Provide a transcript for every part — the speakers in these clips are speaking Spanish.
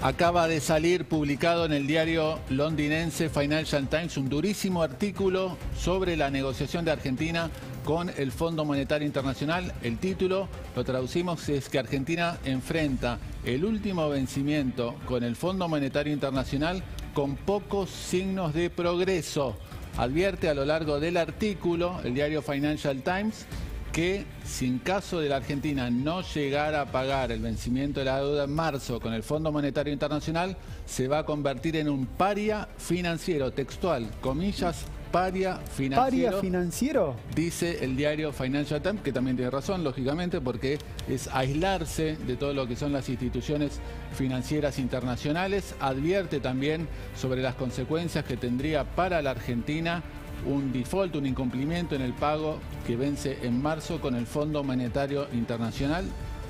Acaba de salir publicado en el diario londinense Financial Times un durísimo artículo sobre la negociación de Argentina con el Fondo Monetario Internacional. El título, lo traducimos, es que Argentina enfrenta el último vencimiento con el Fondo Monetario Internacional con pocos signos de progreso. Advierte a lo largo del artículo el diario Financial Times que si en caso de la Argentina no llegara a pagar el vencimiento de la deuda en marzo con el Fondo Monetario Internacional, se va a convertir en un paria financiero, textual, comillas, paria financiero. ¿Paria financiero? Dice el diario Financial Times, que también tiene razón, lógicamente, porque es aislarse de todo lo que son las instituciones financieras internacionales. Advierte también sobre las consecuencias que tendría para la Argentina un default, un incumplimiento en el pago que vence en marzo con el Fondo Monetario Internacional,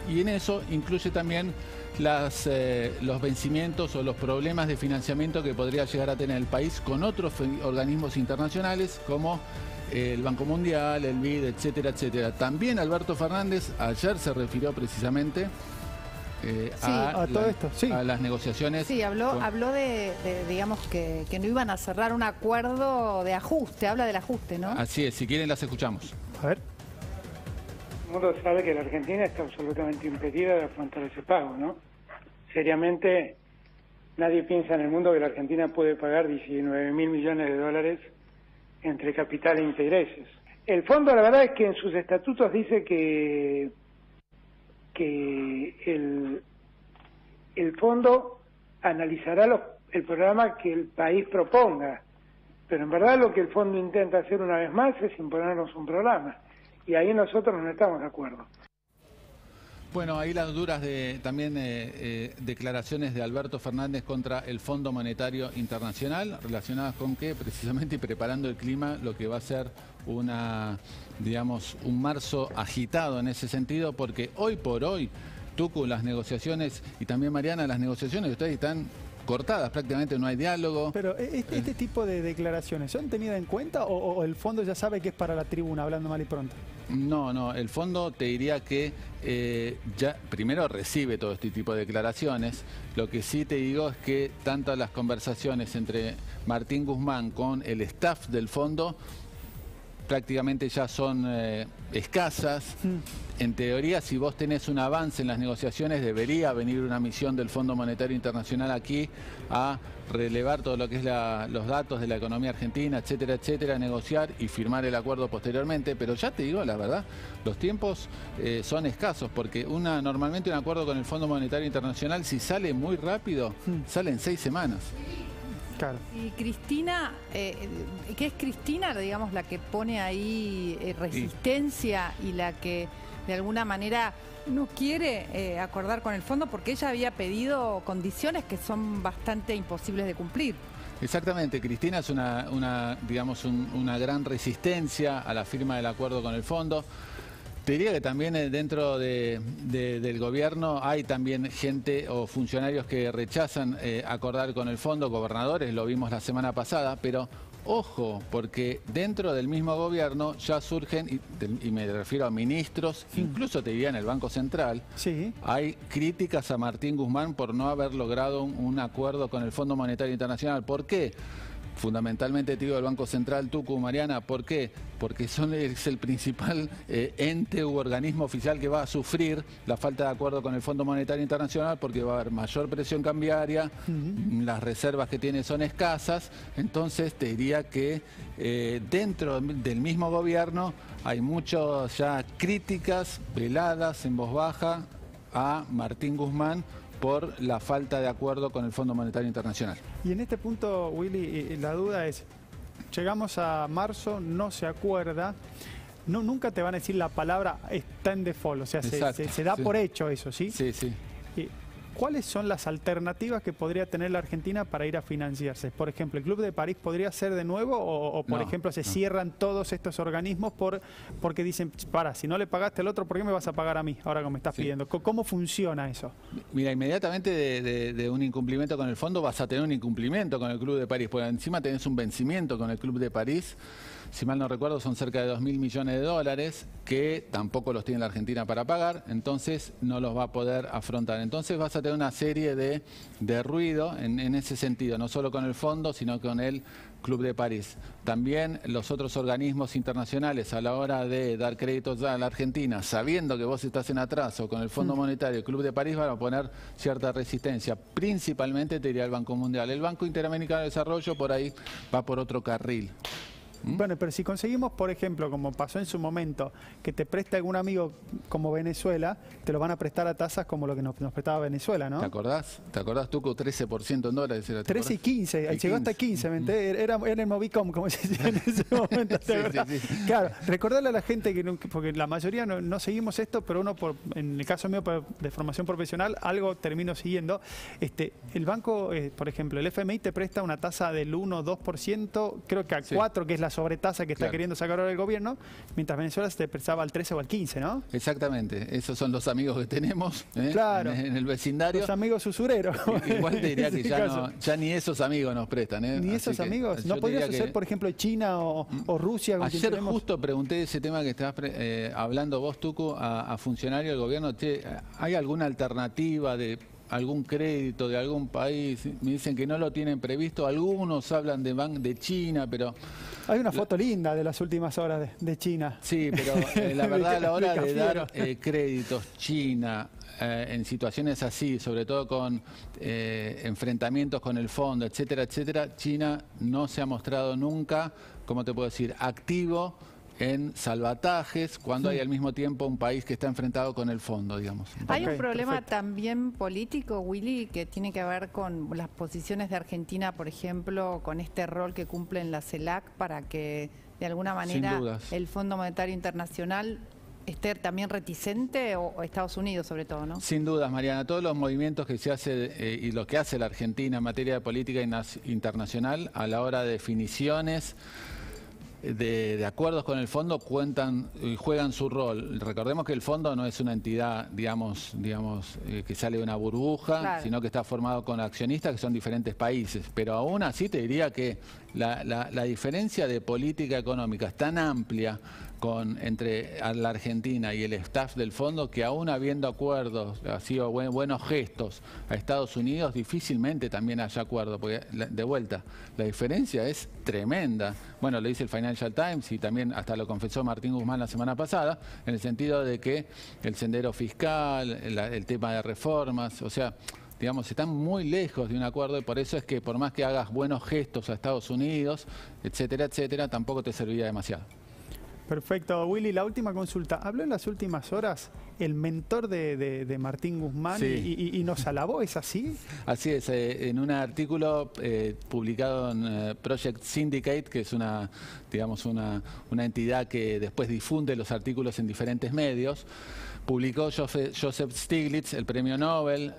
y en eso incluye también los vencimientos o los problemas de financiamiento que podría llegar a tener el país con otros organismos internacionales como el Banco Mundial, el BID, etcétera, etcétera. También Alberto Fernández ayer se refirió precisamente a todo esto, sí, a las negociaciones. Sí, habló de digamos, que no iban a cerrar un acuerdo de ajuste, habla del ajuste, ¿no? Así es, si quieren las escuchamos. A ver. Todo el mundo sabe que la Argentina está absolutamente impedida de afrontar ese pago, ¿no? Seriamente, nadie piensa en el mundo que la Argentina puede pagar 19.000 millones de dólares entre capital e intereses. El fondo, la verdad es que en sus estatutos dice que el fondo analizará el programa que el país proponga, pero en verdad lo que el fondo intenta hacer una vez más es imponernos un programa, y ahí nosotros no estamos de acuerdo. Bueno, ahí las duras también declaraciones de Alberto Fernández contra el Fondo Monetario Internacional, relacionadas con que precisamente preparando el clima, lo que va a ser un marzo agitado en ese sentido, porque hoy por hoy, Tucu, las negociaciones, y también Mariana, las negociaciones de ustedes están cortadas, prácticamente no hay diálogo. Pero este tipo de declaraciones, ¿son tenidas en cuenta o el fondo ya sabe que es para la tribuna, hablando mal y pronto? No, el fondo te diría que ya primero recibe todo este tipo de declaraciones. Lo que sí te digo es que tanto las conversaciones entre Martín Guzmán con el staff del fondo prácticamente ya son escasas. En teoría, si vos tenés un avance en las negociaciones, debería venir una misión del Fondo Monetario Internacional aquí a relevar todo lo que es los datos de la economía argentina, etcétera, etcétera, negociar y firmar el acuerdo posteriormente. Pero ya te digo, la verdad, los tiempos son escasos, porque normalmente un acuerdo con el Fondo Monetario Internacional, si sale muy rápido, sale en 6 semanas. Claro. Y Cristina, ¿qué es Cristina, digamos, la que pone ahí resistencia y la que de alguna manera no quiere acordar con el fondo, porque ella había pedido condiciones que son bastante imposibles de cumplir? Exactamente, Cristina es una gran resistencia a la firma del acuerdo con el fondo. Te diría que también dentro del gobierno hay también gente o funcionarios que rechazan acordar con el fondo, gobernadores, lo vimos la semana pasada, pero ojo, porque dentro del mismo gobierno ya surgen, y me refiero a ministros, incluso te diría en el Banco Central, sí, hay críticas a Martín Guzmán por no haber logrado un acuerdo con el Fondo Monetario Internacional. ¿Por qué? Fundamentalmente, te digo, el Banco Central, Tucu, Mariana, ¿por qué? Porque es el principal ente u organismo oficial que va a sufrir la falta de acuerdo con el Fondo Monetario Internacional, porque va a haber mayor presión cambiaria, las reservas que tiene son escasas. Entonces te diría que dentro del mismo gobierno hay muchas ya críticas veladas en voz baja a Martín Guzmán por la falta de acuerdo con el Fondo Monetario Internacional. Y en este punto, Willy, la duda es, llegamos a marzo, no se acuerda, nunca te van a decir la palabra está en default, o sea, se da por hecho eso, ¿sí? Sí, sí. ¿Cuáles son las alternativas que podría tener la Argentina para ir a financiarse? Por ejemplo, ¿el Club de París podría ser de nuevo o por ejemplo, se cierran todos estos organismos porque dicen, si no le pagaste al otro, ¿por qué me vas a pagar a mí ahora que me estás pidiendo? ¿Cómo funciona eso? Mira, inmediatamente de un incumplimiento con el fondo vas a tener un incumplimiento con el Club de París, porque encima tenés un vencimiento con el Club de París. si mal no recuerdo, son cerca de 2.000 millones de dólares, que tampoco los tiene la Argentina para pagar, entonces no los va a poder afrontar. Entonces vas a tener una serie de ruido en ese sentido, no solo con el fondo, sino con el Club de París. También los otros organismos internacionales, a la hora de dar créditos a la Argentina, sabiendo que vos estás en atraso con el Fondo Monetario, el Club de París, van a poner cierta resistencia. Principalmente te diría el Banco Mundial. El Banco Interamericano de Desarrollo por ahí va por otro carril. Bueno, pero si conseguimos, por ejemplo, como pasó en su momento, que te preste algún amigo como Venezuela, te lo van a prestar a tasas como lo que nos prestaba Venezuela, ¿no? ¿Te acordás? ¿Te acordás tú con 13% en dólares? 13 y 15, llegó hasta 15, ¿me entendés? Era el Movicom, como se decía en ese momento, sí. Claro, recordarle a la gente que, porque la mayoría no seguimos esto, pero uno, en el caso mío de formación profesional, algo termino siguiendo. El banco, por ejemplo, el FMI te presta una tasa del 1-2%, creo que a 4, que es la sobretasa que está queriendo sacar ahora el gobierno, mientras Venezuela se te prestaba al 13 o al 15, ¿no? Exactamente, esos son los amigos que tenemos claro, en el vecindario. Los amigos usureros. Igual te diría que ya ni esos amigos nos prestan. Ni esos amigos. ¿No podrías ser, por ejemplo, China o Rusia? Ayer justo pregunté ese tema que estabas hablando vos, Tucu, a funcionarios del gobierno. ¿Hay alguna alternativa de algún crédito de algún país? Me dicen que no lo tienen previsto. Algunos hablan de China, pero... Hay una foto linda de las últimas horas de China. Sí, pero la verdad a la hora de dar créditos China en situaciones así, sobre todo con enfrentamientos con el fondo, etcétera, etcétera, China no se ha mostrado nunca, ¿cómo te puedo decir?, activo en salvatajes, cuando hay al mismo tiempo un país que está enfrentado con el fondo, digamos. Hay un problema también político, Willy, que tiene que ver con las posiciones de Argentina, por ejemplo, con este rol que cumple en la CELAC para que, de alguna manera, el Fondo Monetario Internacional esté también reticente, o Estados Unidos sobre todo, ¿no? Sin dudas, Mariana. Todos los movimientos que se hace y lo que hace la Argentina en materia de política internacional a la hora de definiciones, de acuerdos con el fondo, cuentan y juegan su rol. Recordemos que el fondo no es una entidad, digamos que sale de una burbuja, sino que está formado con accionistas que son diferentes países. Pero aún así te diría que la diferencia de política económica es tan amplia entre la Argentina y el staff del fondo, que aún habiendo acuerdos, ha sido buenos gestos a Estados Unidos, difícilmente también haya acuerdo, porque de vuelta, la diferencia es tremenda. Bueno, lo dice el Financial Times y también hasta lo confesó Martín Guzmán la semana pasada, en el sentido de que el sendero fiscal, el tema de reformas, o sea, digamos, están muy lejos de un acuerdo, y por eso es que por más que hagas buenos gestos a Estados Unidos, etcétera, etcétera, tampoco te serviría demasiado. Perfecto, Willy. La última consulta. Habló en las últimas horas el mentor de Martín Guzmán y nos alabó, ¿es así? Así es, en un artículo publicado en Project Syndicate, que es una entidad que después difunde los artículos en diferentes medios, publicó Joseph Stiglitz, el premio Nobel,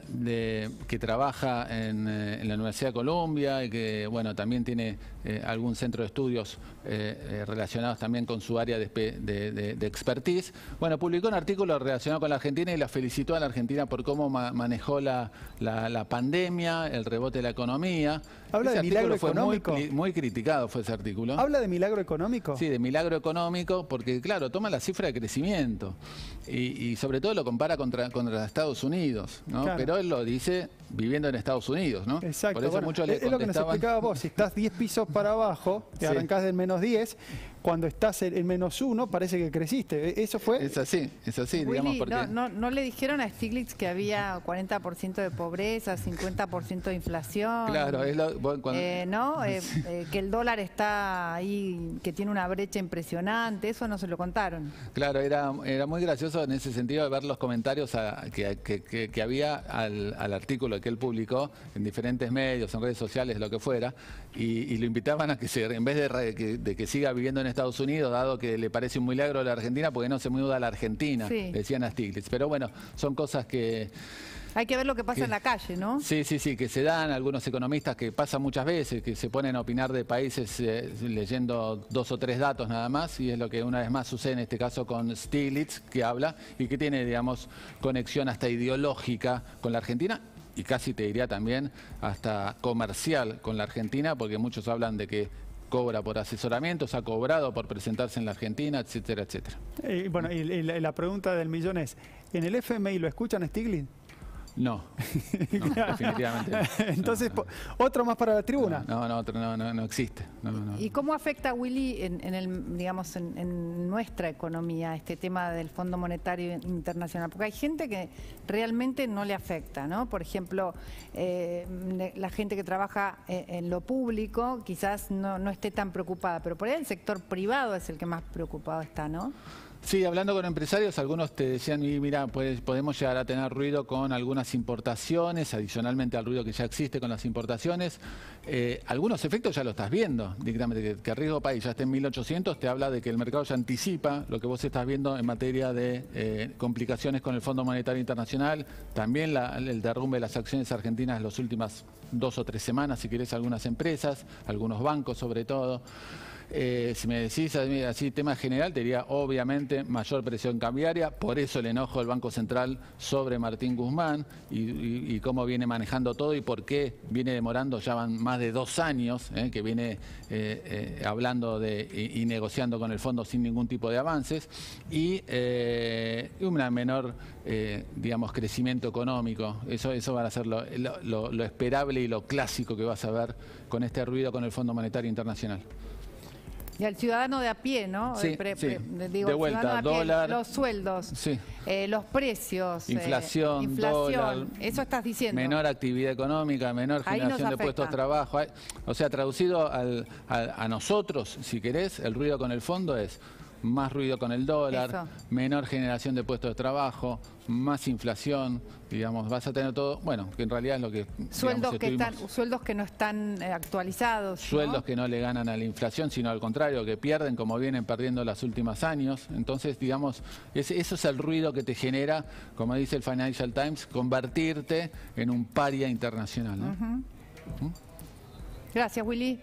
que trabaja en la Universidad de Columbia y que también tiene algún centro de estudios relacionados también con su área de expertise. Bueno, publicó un artículo relacionado con la Argentina y la felicitó a la Argentina por cómo manejó la pandemia, el rebote de la economía. ¿Habla de milagro económico? Muy criticado fue ese artículo. ¿Habla de milagro económico? Sí, de milagro económico, porque claro, toma la cifra de crecimiento y sobre todo lo compara contra Estados Unidos, ¿no? Claro. Pero él lo dice viviendo en Estados Unidos, ¿no? Exacto. Por eso muchos le es lo que nos explicaba vos. Si estás 10 pisos para abajo, te arrancás del -10, cuando estás en -1 parece que creciste. ¿Eso fue? Es así, Willy, digamos, porque... ¿No le dijeron a Stiglitz que había 40% de pobreza, 50% de inflación? Claro, es que el dólar está ahí, que tiene una brecha impresionante, eso no se lo contaron. Claro, era muy gracioso en ese sentido de ver los comentarios que había al artículo que él publicó en diferentes medios, en redes sociales, lo que fuera, y lo invitaban a que en vez de que siga viviendo en Estados Unidos, dado que le parece un milagro a la Argentina, porque no se muda a la Argentina, decían a Stiglitz. Pero bueno, son cosas que... Hay que ver lo que pasa en la calle, ¿no? Sí, que se dan algunos economistas, que pasa muchas veces, que se ponen a opinar de países leyendo 2 o 3 datos nada más, y es lo que una vez más sucede en este caso con Stiglitz, que habla y que tiene, digamos, conexión hasta ideológica con la Argentina, y casi te diría también hasta comercial con la Argentina, porque muchos hablan de que cobra por asesoramientos, ha cobrado por presentarse en la Argentina, etcétera, etcétera. Bueno, y la pregunta del millón es, ¿en el FMI lo escuchan Stiglitz? No, definitivamente no. Entonces, otro más para la tribuna. No existe. No. ¿Y cómo afecta, Willy, en nuestra economía este tema del Fondo Monetario Internacional? Porque hay gente que realmente no le afecta, ¿no? Por ejemplo, la gente que trabaja en lo público quizás no esté tan preocupada, pero por ahí el sector privado es el que más preocupado está, ¿no? Sí, hablando con empresarios, algunos te decían, mira, pues podemos llegar a tener ruido con algunas importaciones, adicionalmente al ruido que ya existe con las importaciones. Algunos efectos ya lo estás viendo, directamente, que riesgo país ya esté en 1800, te habla de que el mercado ya anticipa lo que vos estás viendo en materia de complicaciones con el Fondo Monetario Internacional, también el derrumbe de las acciones argentinas las últimas 2 o 3 semanas, si querés, algunas empresas, algunos bancos sobre todo. Si me decís así tema general, te diría obviamente mayor presión cambiaria, por eso el enojo del Banco Central sobre Martín Guzmán y cómo viene manejando todo y por qué viene demorando, ya van más de 2 años que viene hablando y negociando con el fondo sin ningún tipo de avances y una menor digamos crecimiento económico. Eso va a ser lo esperable y lo clásico que vas a ver con este ruido con el Fondo Monetario Internacional. Y al ciudadano de a pie, ¿no? Sí, digo, de vuelta, dólar, los sueldos, sí. Los precios, inflación, dólar, eso estás diciendo. Menor actividad económica, menor generación de puestos de trabajo. O sea, traducido a nosotros, si querés, el ruido con el fondo es más ruido con el dólar, eso. Menor generación de puestos de trabajo, más inflación, digamos, vas a tener todo, bueno, que en realidad es lo que... Sueldos que no están actualizados. Sueldos ¿no? que no le ganan a la inflación, sino al contrario, que pierden como vienen perdiendo los últimos años. Entonces, digamos, eso es el ruido que te genera, como dice el Financial Times, convertirte en un paria internacional, ¿no? Gracias, Willy.